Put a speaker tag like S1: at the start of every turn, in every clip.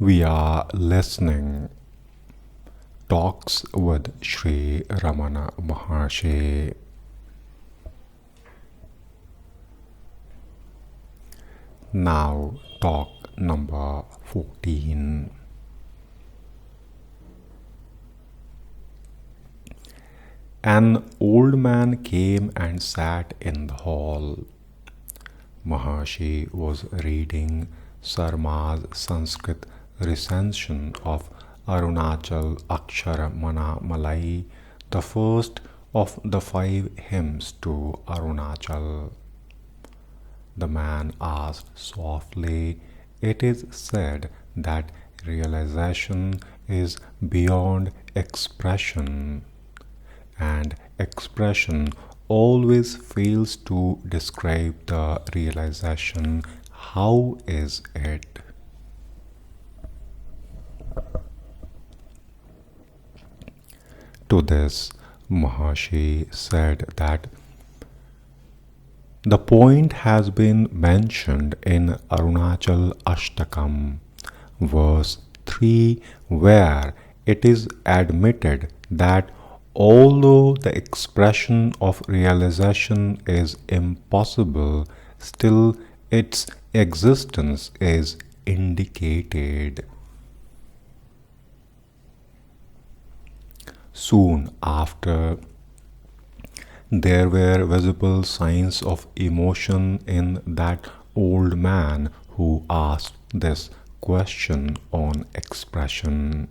S1: We are listening Talks with Sri Ramana Maharshi. Now, talk number 14. An old man came and sat in the hall. Maharishi was reading Sarma's Sanskrit recension of Arunachal Akshara Malai, the first of the 5 hymns to Arunachal. The man asked softly, "It is said that realization is beyond expression, and expression always fails to describe the realization. How is it?" To this, Maharishi said that the point has been mentioned in Arunachal Ashtakam, verse 3, where it is admitted that although the expression of realization is impossible, still its existence is indicated. Soon after, there were visible signs of emotion in that old man who asked this question on expression.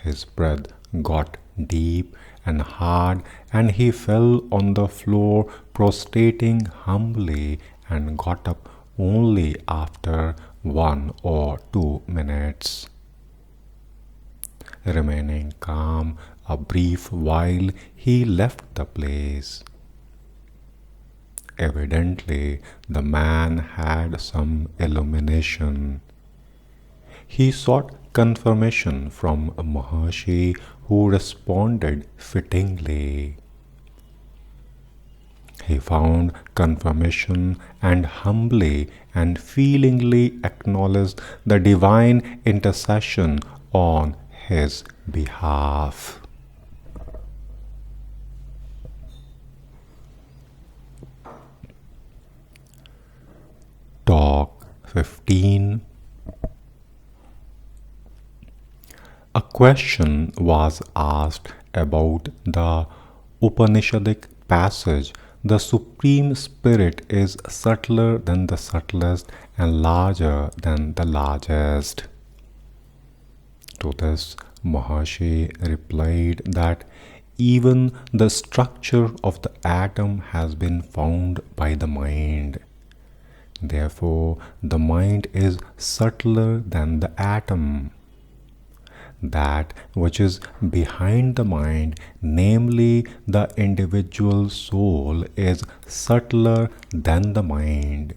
S1: His breath got deep and hard, and he fell on the floor, prostrating humbly, and got up only after 1 or 2 minutes. Remaining calm a brief while, he left the place. Evidently, the man had some illumination. He sought confirmation from Maharishi, who responded fittingly. He found confirmation and humbly and feelingly acknowledged the divine intercession on his behalf. Talk 15. A question was asked about the Upanishadic passage, "The Supreme Spirit is subtler than the subtlest and larger than the largest." To this, Maharishi replied that even the structure of the atom has been found by the mind. Therefore, the mind is subtler than the atom. That which is behind the mind, namely the individual soul, is subtler than the mind.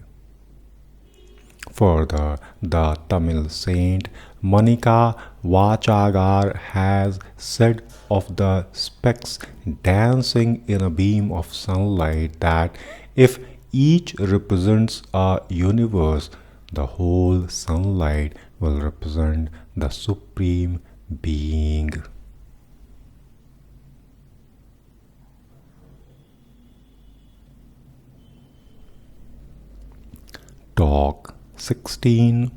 S1: Further, the Tamil saint Manika Vachagar has said of the specks dancing in a beam of sunlight that if each represents a universe, the whole sunlight will represent the Supreme Being. Talk 16.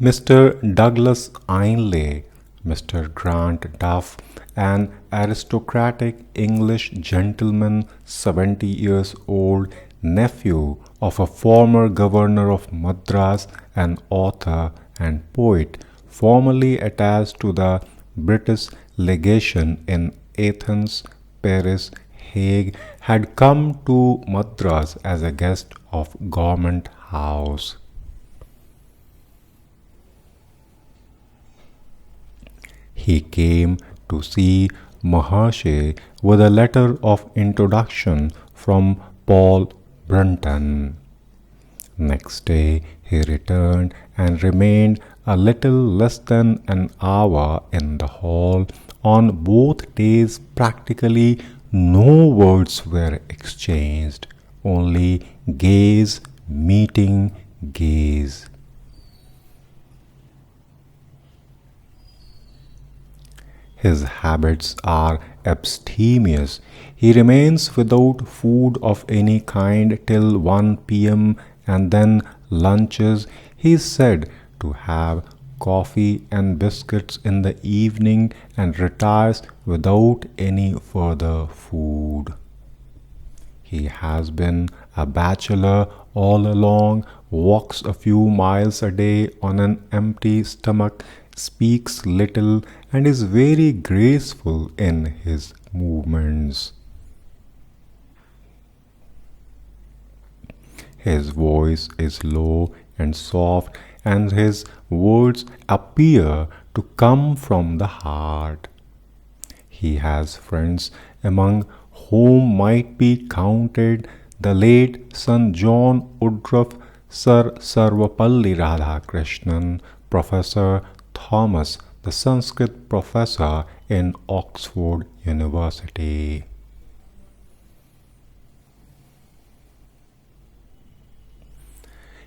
S1: Mr. Douglas Ainley, Mr. Grant Duff, an aristocratic English gentleman, 70 years old, nephew of a former governor of Madras, an author and poet, formerly attached to the British legation in Athens, Paris, Hague, had come to Madras as a guest of Government House. He came to see Maharishi with a letter of introduction from Paul Brunton. Next day he returned and remained a little less than an hour in the hall. On both days practically no words were exchanged. only gaze meeting gaze. His habits are abstemious. He remains without food of any kind till 1 p.m. and then lunches. He is said to have coffee and biscuits in the evening and retires without any further food. He has been a bachelor all along, walks a few miles a day on an empty stomach, speaks little, and is very graceful in his movements. His voice is low and soft, and his words appear to come from the heart. He has friends among whom might be counted the late Son John Woodruff, Sir Sarvapalli Radhakrishnan, Professor Thomas, the Sanskrit professor in Oxford University.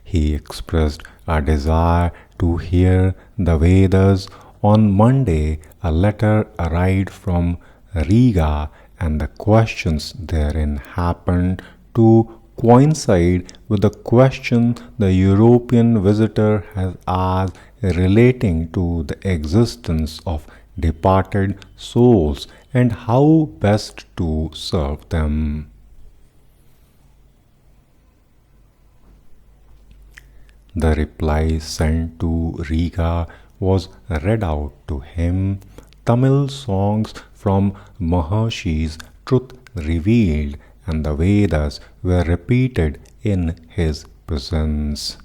S1: He expressed a desire to hear the Vedas. On Monday, a letter arrived from Riga, and the questions therein happened to coincide with the question the European visitor has asked relating to the existence of departed souls and how best to serve them. The reply sent to Riga was read out to him. Tamil songs from Maharshi's Truth Revealed and the Vedas were repeated in his presence.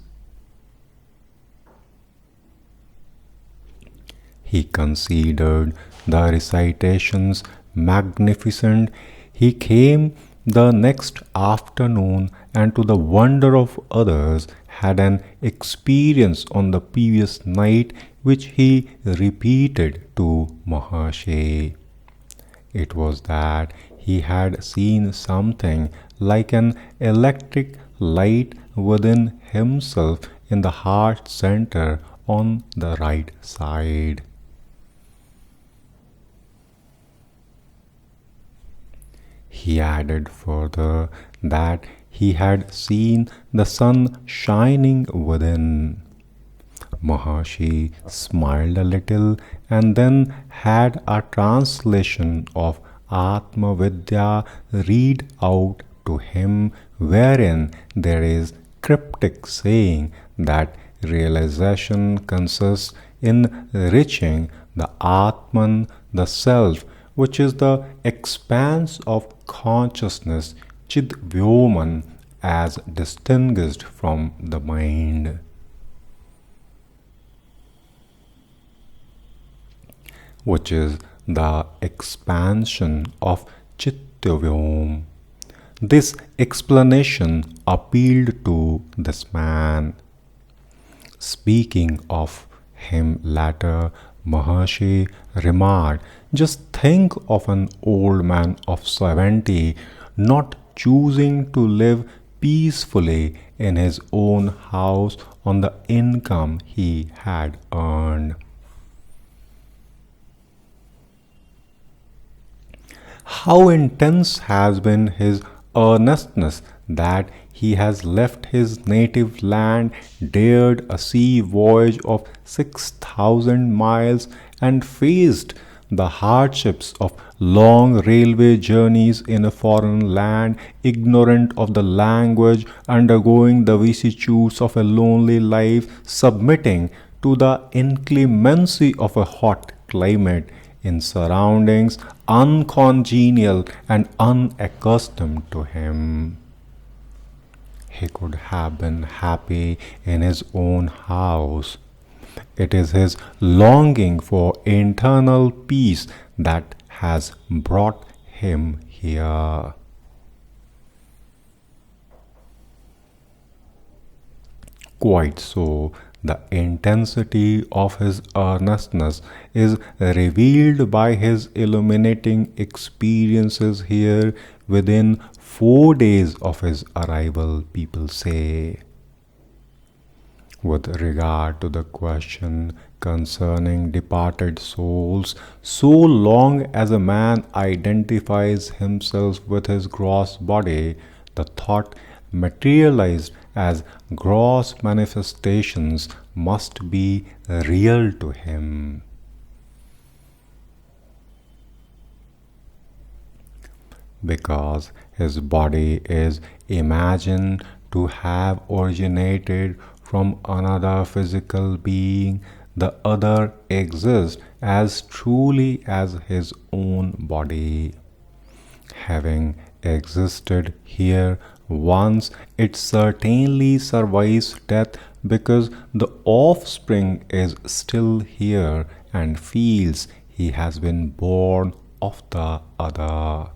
S1: He considered the recitations magnificent. He came the next afternoon and, to the wonder of others, had an experience on the previous night which he repeated to Maharishi. It was that he had seen something like an electric light within himself in the heart center on the right side. He added further that he had seen the sun shining within. Maharishi smiled a little and then had a translation of Atma Vidya read out to him, wherein there is cryptic saying that realization consists in reaching the Atman, the Self, which is the expanse of consciousness, Chid Vyoman, as distinguished from the mind. Which is the expansion of Chityavyom. This explanation appealed to this man. Speaking of him later, Maharishi remarked, "Just think of an old man of 70 not choosing to live peacefully in his own house on the income he had earned." How intense has been his earnestness that he has left his native land, dared a sea voyage of 6,000 miles, and faced the hardships of long railway journeys in a foreign land, ignorant of the language, undergoing the vicissitudes of a lonely life, submitting to the inclemency of a hot climate, in surroundings uncongenial and unaccustomed to him. He could have been happy in his own house. It is his longing for internal peace that has brought him here. Quite so, the intensity of his earnestness is revealed by his illuminating experiences here within 4 days of his arrival, people say. With regard to the question concerning departed souls, so long as a man identifies himself with his gross body, the thought materialized as gross manifestations must be real to him. Because his body is imagined to have originated from another physical being, the other exists as truly as his own body. Having existed here once, it certainly survives death because the offspring is still here and feels he has been born of the other.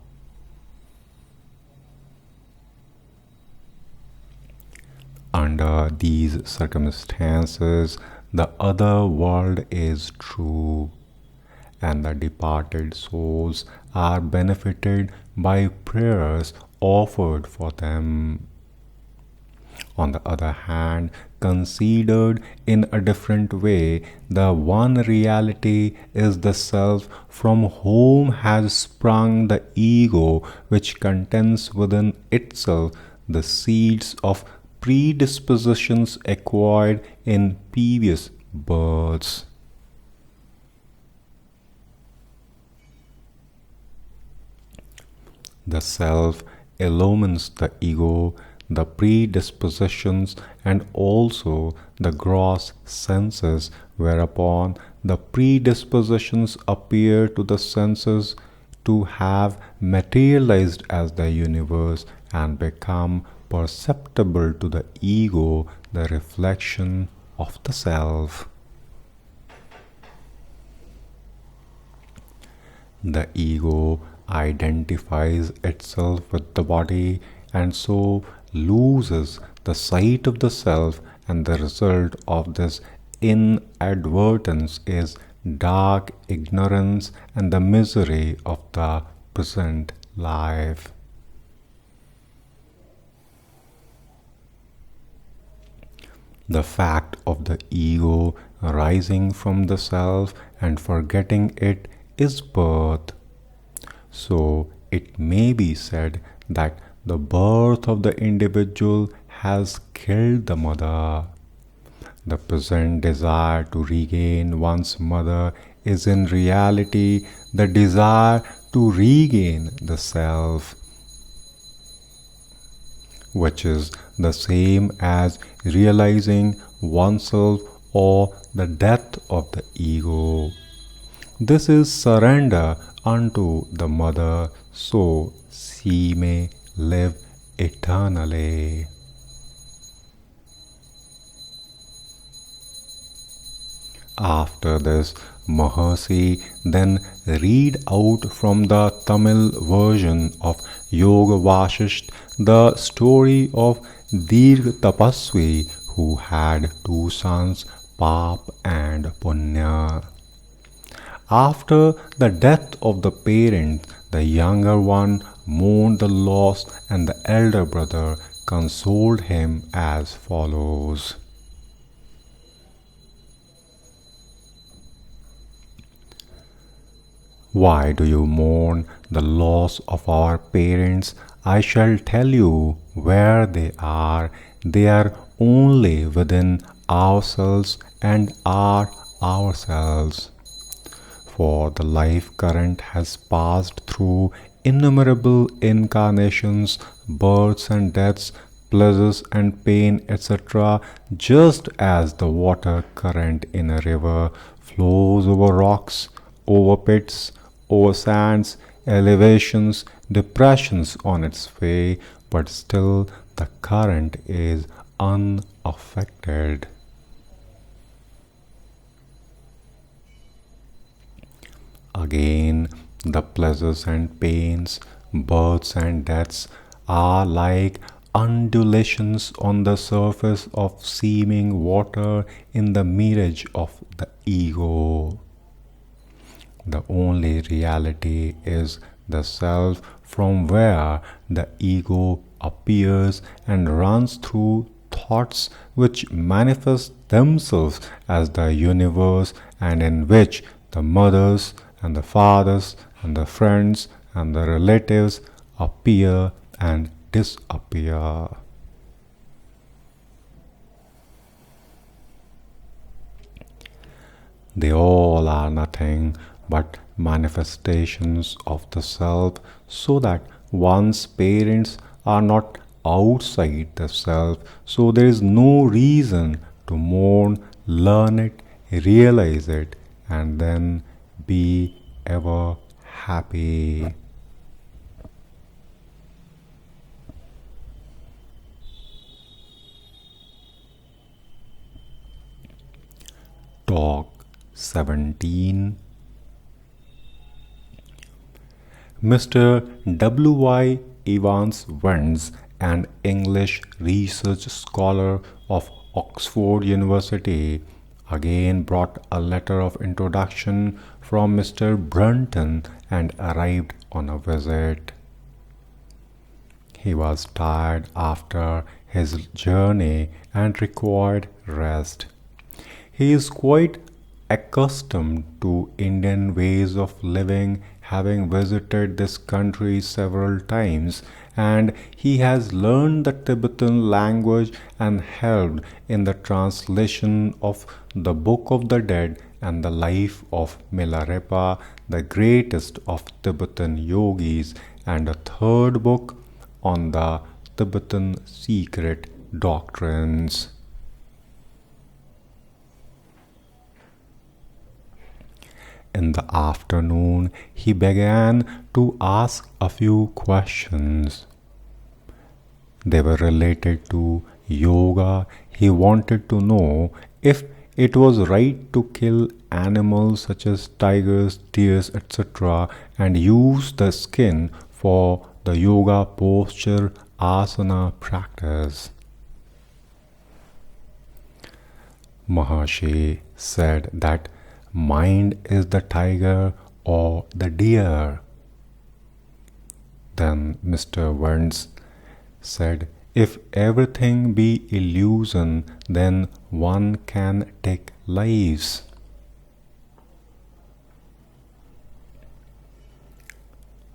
S1: Under these circumstances, the other world is true, and the departed souls are benefited by prayers offered for them. On the other hand, considered in a different way, the one reality is the self from whom has sprung the ego, which contains within itself the seeds of predispositions acquired in previous births. The self illumines the ego, the predispositions, and also the gross senses, whereupon the predispositions appear to the senses to have materialized as the universe and become perceptible to the ego, the reflection of the self. The ego identifies itself with the body and so loses the sight of the self, and the result of this inadvertence is dark ignorance and the misery of the present life. The fact of the ego rising from the self and forgetting it is birth. So it may be said that the birth of the individual has killed the mother. The present desire to regain one's mother is in reality the desire to regain the self, which is the same as realizing oneself or the death of the ego. This is surrender unto the mother, so she may live eternally. After this, Maharishi then read out from the Tamil version of Yoga Vasisht the story of Dirgha Tapasvi who had two sons, Paap and Punya. After the death of the parent, the younger one mourned the loss, and the elder brother consoled him as follows. Why do you mourn the loss of our parents? I shall tell you where they are. They are only within ourselves and are ourselves. For the life current has passed through innumerable incarnations, births and deaths, pleasures and pain, etc., just as the water current in a river flows over rocks, over pits, over sands, elevations, depressions on its way, but still the current is unaffected. Again, the pleasures and pains, births and deaths are like undulations on the surface of seeming water in the mirage of the ego. The only reality is the self from where the ego appears and runs through thoughts which manifest themselves as the universe, and in which the mothers and the fathers and the friends and the relatives appear and disappear. They all are nothing but manifestations of the self, so that one's parents are not outside the self, so there is no reason to mourn, learn it, realize it, and then be ever happy. Talk 17. Mr. W Y Evans Wentz, an English research scholar of Oxford University, again brought a letter of introduction from Mr. Brunton and arrived on a visit. He was tired after his journey and required rest. He is quite accustomed to Indian ways of living, having visited this country several times, and he has learned the Tibetan language and helped in the translation of the Book of the Dead and the life of Milarepa, the greatest of Tibetan yogis, and a third book on the Tibetan secret doctrines. In the afternoon, he began to ask a few questions. They were related to yoga. He wanted to know if it was right to kill animals such as tigers, deers, etc., and use the skin for the yoga posture asana practice. Maharishi said that mind is the tiger or the deer. Then Mr. Wentz said, if everything be illusion, then one can take lives.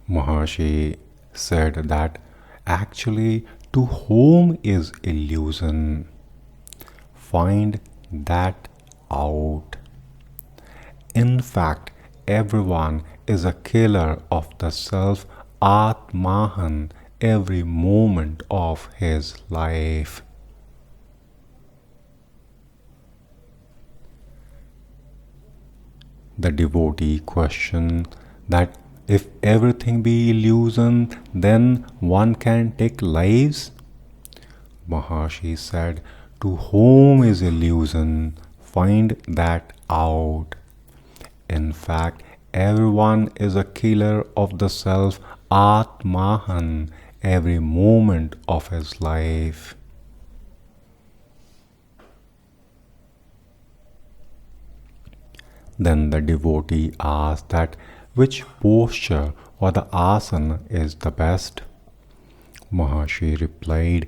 S1: Maharishi said that actually, to whom is illusion? Find that out. In fact, everyone is a killer of the self Atmahan every moment of his life. The devotee questioned that if everything be illusion, then one can take lives? Maharishi said, to whom is illusion? Find that out. In fact, everyone is a killer of the self Atmahan every moment of his life. Then the devotee asked that which posture or the asana is the best? Maharishi replied,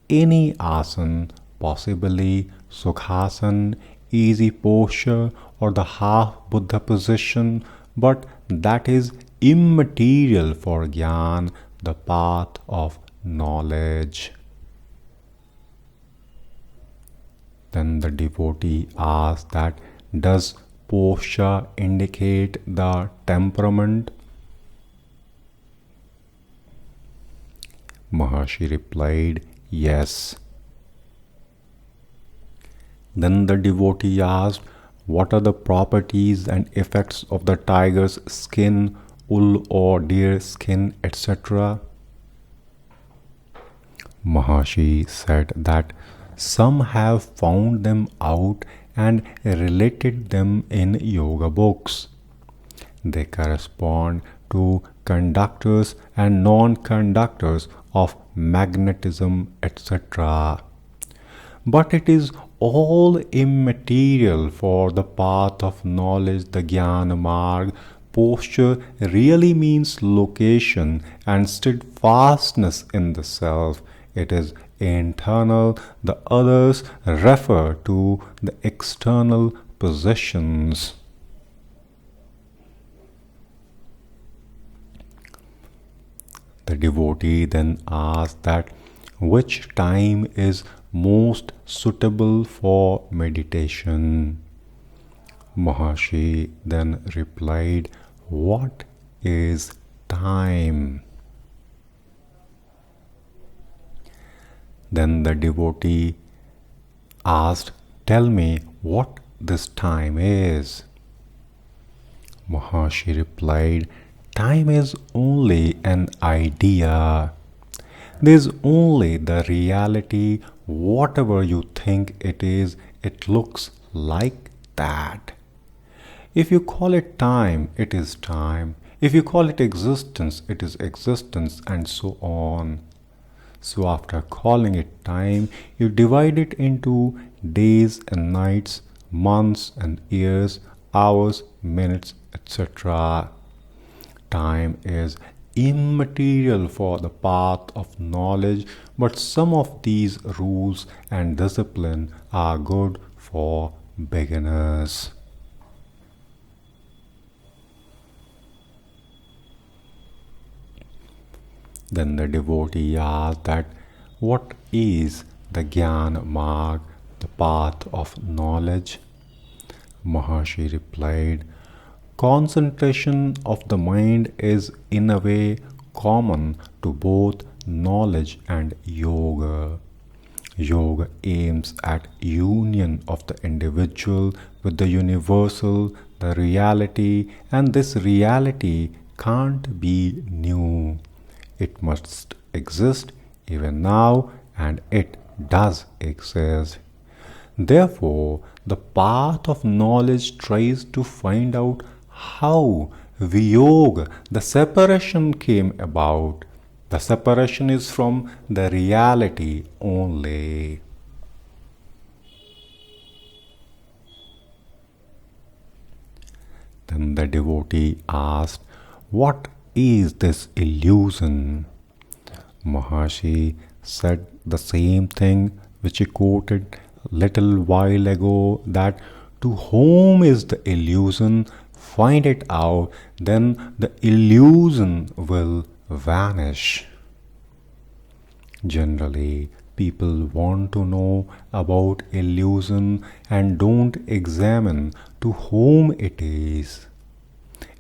S1: any asana, possibly Sukhasana, easy posture, or the half Buddha position, but that is immaterial for Gyan, the path of knowledge. Then the devotee asked that does posture indicate the temperament? Maharishi replied, yes. Then the devotee asked, what are the properties and effects of the tiger's skin, wool or deer skin, etc.? Maharishi said that some have found them out and related them in yoga books. They correspond to conductors and non-conductors of magnetism, etc. But it is all immaterial for the path of knowledge, the Jnana Marg. posture really means location and steadfastness in the self. It is internal. The others refer to the external possessions. The devotee then asks that which time is most suitable for meditation. Maharishi then replied, "What is time?" Then the devotee asked, "Tell me what this time is." Maharishi replied, "Time is only an idea. There's only the reality. Whatever you think it is, it looks like that. If you call it time, it is time. If you call it existence, it is existence, and so on. So after calling it time, you divide it into days and nights, months and years, hours, minutes, etc. Time is immaterial for the path of knowledge, but some of these rules and discipline are good for beginners. Then the devotee asked that what is the Jnana Marg, the path of knowledge? Maharishi replied, concentration of the mind is in a way common to both knowledge and yoga. Yoga aims at union of the individual with the universal, the reality, and this reality can't be new. It must exist even now, and it does exist. Therefore, the path of knowledge tries to find out how Viyoga, the separation, came about. The separation is from the reality only. Then the devotee asked, what is this illusion? Maharishi said the same thing which he quoted little while ago, that to whom is the illusion, find it out, then the illusion will vanish. Generally, people want to know about illusion and don't examine to whom it is.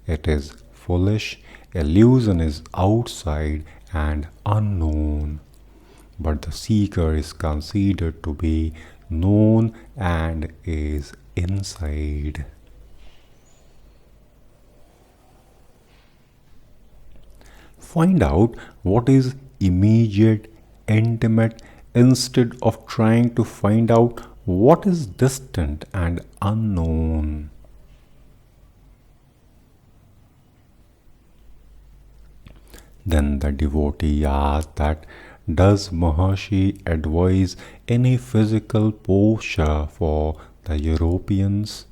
S1: It is foolish. Illusion is outside and unknown, but the seeker is considered to be known and is inside. Find out what is immediate, intimate, instead of trying to find out what is distant and unknown. Then the devotee asked that, does Maharishi advise any physical posture for the Europeans?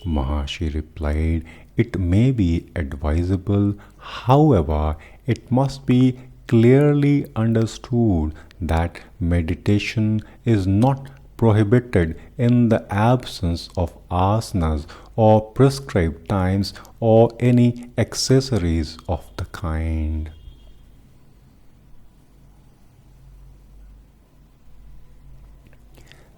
S1: Maharishi replied, it may be advisable, however, it must be clearly understood that meditation is not prohibited in the absence of asanas or prescribed times or any accessories of the kind.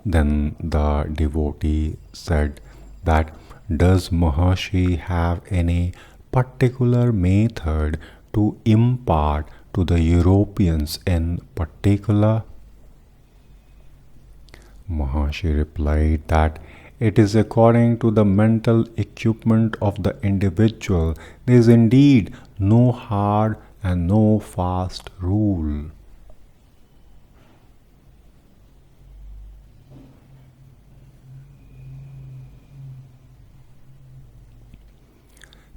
S1: Then the devotee said that, does Maharishi have any particular method to impart to the Europeans in particular? Maharishi replied that it is according to the mental equipment of the individual. There is indeed no hard and no fast rule.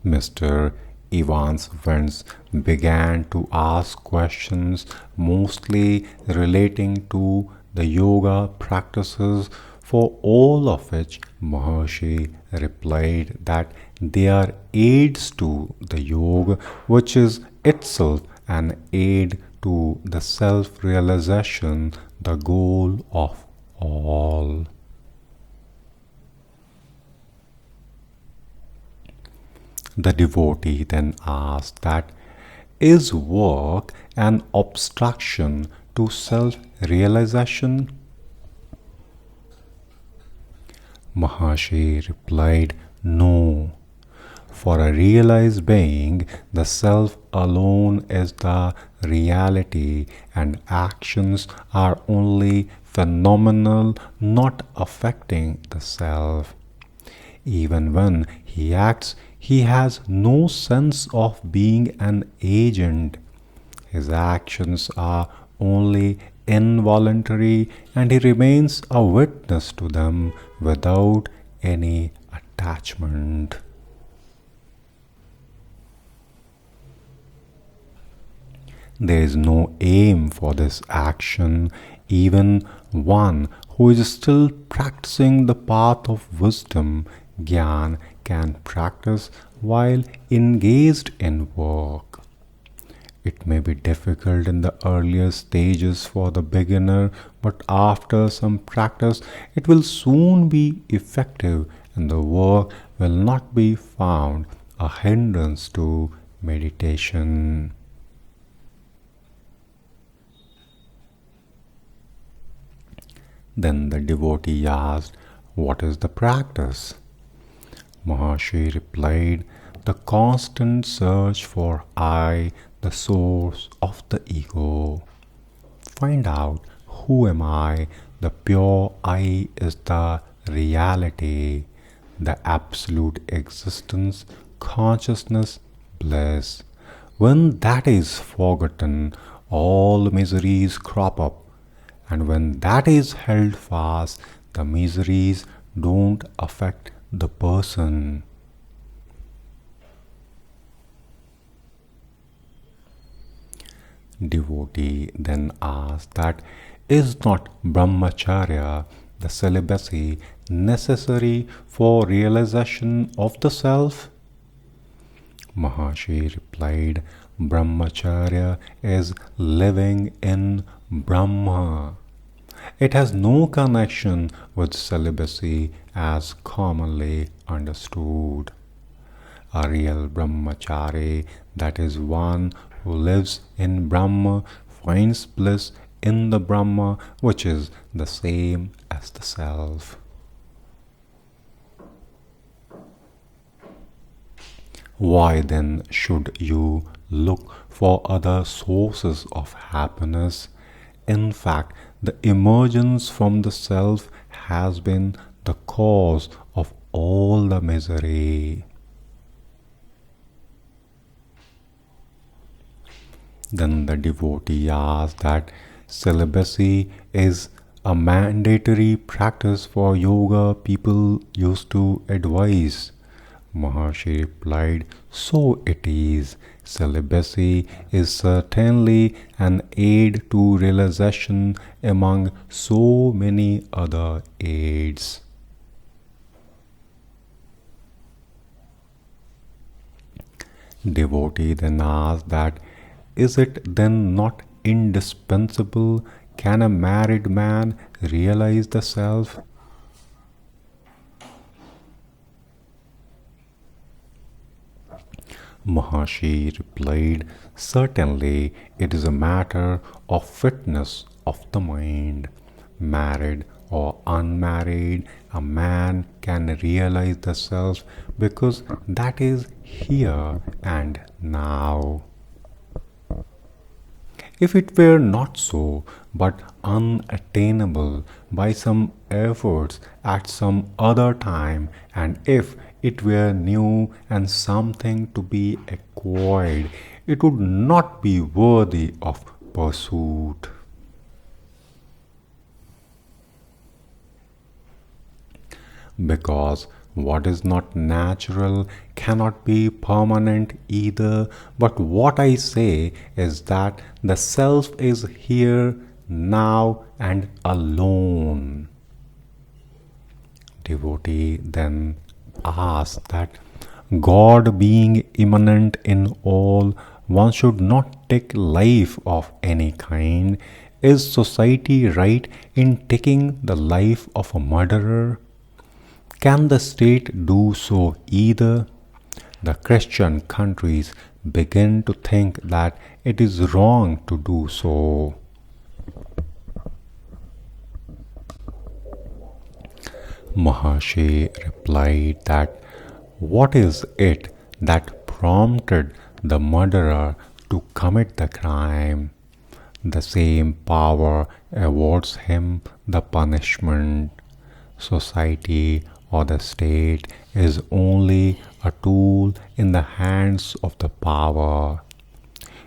S1: Mr. Evans Wentz began to ask questions mostly relating to the yoga practices For all of which Maharishi replied that they are aids to the yoga, which is itself an aid to the self-realization, the goal of all. The devotee then asked that, is work an obstruction to self-realization? Maharishi replied, no. For a realized being, the self alone is the reality, and actions are only phenomenal, not affecting the self. Even when he acts, he has no sense of being an agent. His actions are only involuntary, and he remains a witness to them without any attachment. There is no aim for this action. Even one who is still practicing the path of wisdom, Gyan, can practice while engaged in work. It may be difficult in the earlier stages for the beginner, but after some practice, it will soon be effective, and the work will not be found a hindrance to meditation. Then the devotee asked, what is the practice? Maharishi replied, the constant search for I, the source of the ego. Find out who am I. The pure I is the reality, the absolute existence, consciousness, bliss. When that is forgotten, all miseries crop up. And when that is held fast, the miseries don't affect the person. Devotee then asked that, is not Brahmacharya, the celibacy, necessary for realization of the self? Maharishi replied, Brahmacharya is living in Brahma. It has no connection with celibacy as commonly understood. A real Brahmachari, that is one who lives in Brahma, finds bliss in the Brahma, which is the same as the self. Why then should you look for other sources of happiness? In fact, the emergence from the self has been the cause of all the misery. Then the devotee asked that celibacy is a mandatory practice for yoga people used to advise. Maharishi replied, so it is. Celibacy is certainly an aid to realization among so many other aids. Devotee then asked that, is it then not indispensable? Can a married man realize the self? Maharishi replied, certainly it is a matter of fitness of the mind. Married or unmarried, a man can realize the self because that is here and now. If it were not so, but unattainable by some efforts at some other time, and if it were new and something to be acquired, it would not be worthy of pursuit. Because what is not natural cannot be permanent either. But what I say is that the self is here, now, and alone. Devotee then asks that God being immanent in all, one should not take life of any kind. Is society right in taking the life of a murderer? Can the state do so either? The Christian countries begin to think that it is wrong to do so. Maharishi replied that what is it that prompted the murderer to commit the crime? The same power awards him the punishment. Society or the state is only a tool in the hands of the power.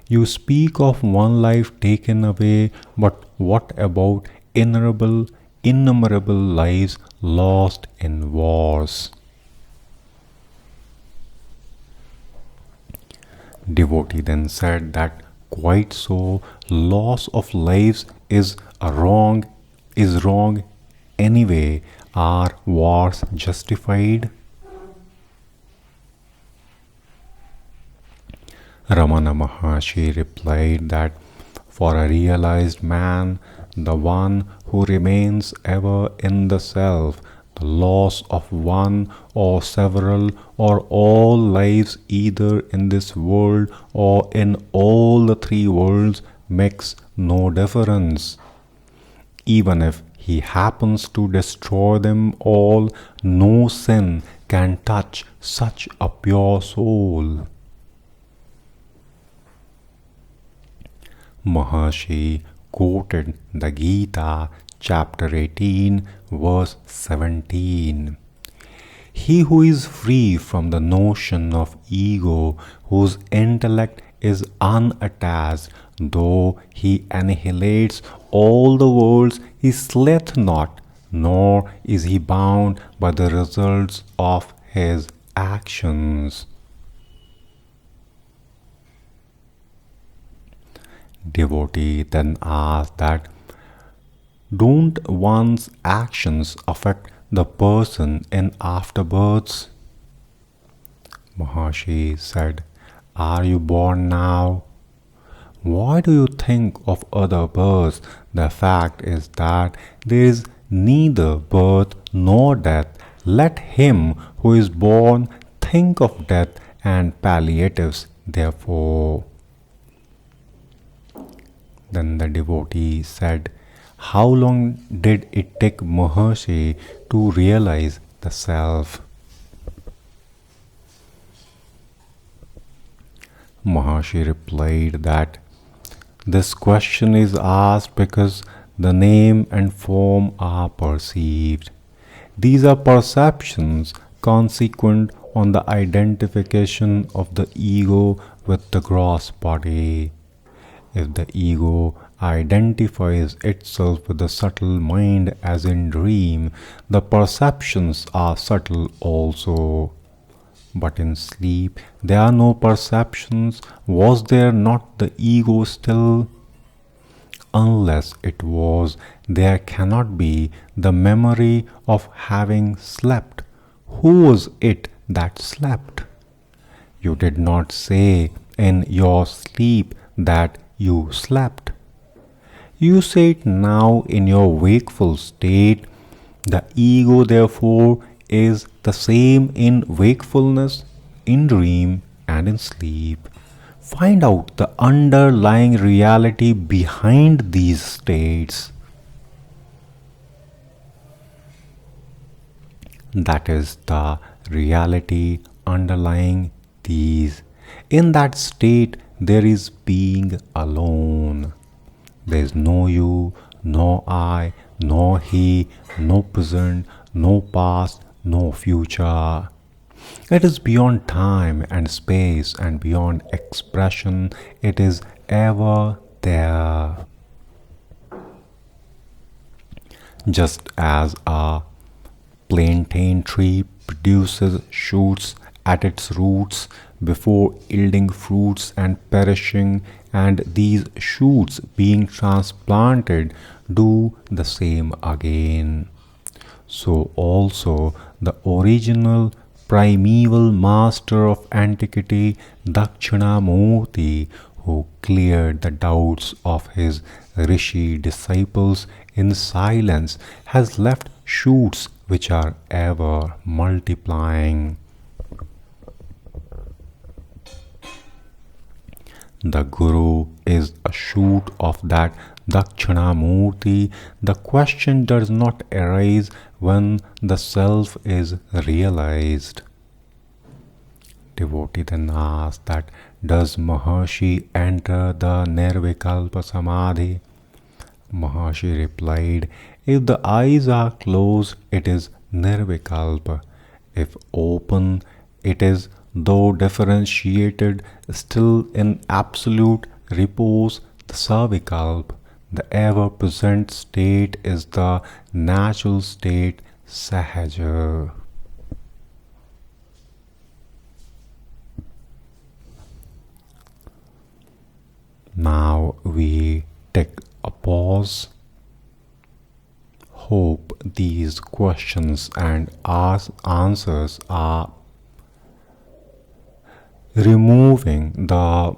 S1: You speak of one life taken away, but what about innumerable lives lost in wars? Devotee then said that quite so, loss of lives is wrong anyway. Are wars justified? Ramana Maharshi replied that for a realized man, the one who remains ever in the self, the loss of one or several or all lives either in this world or in all the three worlds makes no difference. Even if he happens to destroy them all, no sin can touch such a pure soul. Maharishi quoted the Gita, chapter 18, verse 17. He who is free from the notion of ego, whose intellect is unattached, though he annihilates all the worlds, he slieth not, nor is he bound by the results of his actions. Devotee then asked that don't one's actions affect the person in afterbirths? Maharishi said, are you born now? Why do you think of other births? The fact is that there is neither birth nor death. Let him who is born think of death and palliatives, therefore. Then the devotee said, how long did it take Maharishi to realize the self? Maharishi replied that this question is asked because the name and form are perceived. These are perceptions consequent on the identification of the ego with the gross body. If the ego identifies itself with the subtle mind as in dream, the perceptions are subtle also. But in sleep there are no perceptions. Was there not the ego still? Unless it was, there cannot be the memory of having slept. Who was it that slept? You did not say in your sleep that you slept. You say it now in your wakeful state. The ego, therefore, is the same in wakefulness, in dream, and in sleep. Find out the underlying reality behind these states. That is the reality underlying these. In that state, there is being alone. There is no you, no I, no he, no present, no past, no future. It is beyond time and space and beyond expression. It is ever there. Just as a plantain tree produces shoots at its roots before yielding fruits and perishing, and these shoots being transplanted do the same again. so also the original primeval master of antiquity, Dakshinamurti, who cleared the doubts of his rishi disciples in silence, has left shoots which are ever multiplying. The Guru is a shoot of that Dakshinamurti. The question does not arise when the self is realized. Devotee then asks that, does Maharishi enter the Nirvikalpa Samadhi? Maharishi replied, if the eyes are closed, it is Nirvikalpa. If open, it is, though differentiated, still in absolute repose, the Savikalpa. The ever present state is the natural state, Sahaj. Now we take a pause. Hope these questions and answers are removing the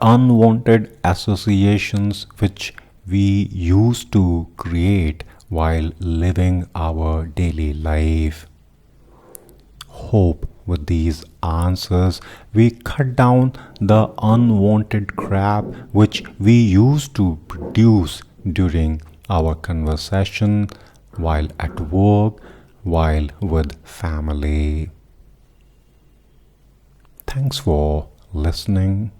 S1: unwanted associations which we used to create while living our daily life. Hope with these answers we cut down the unwanted crap which we used to produce during our conversation, while at work, while with family. Thanks for listening.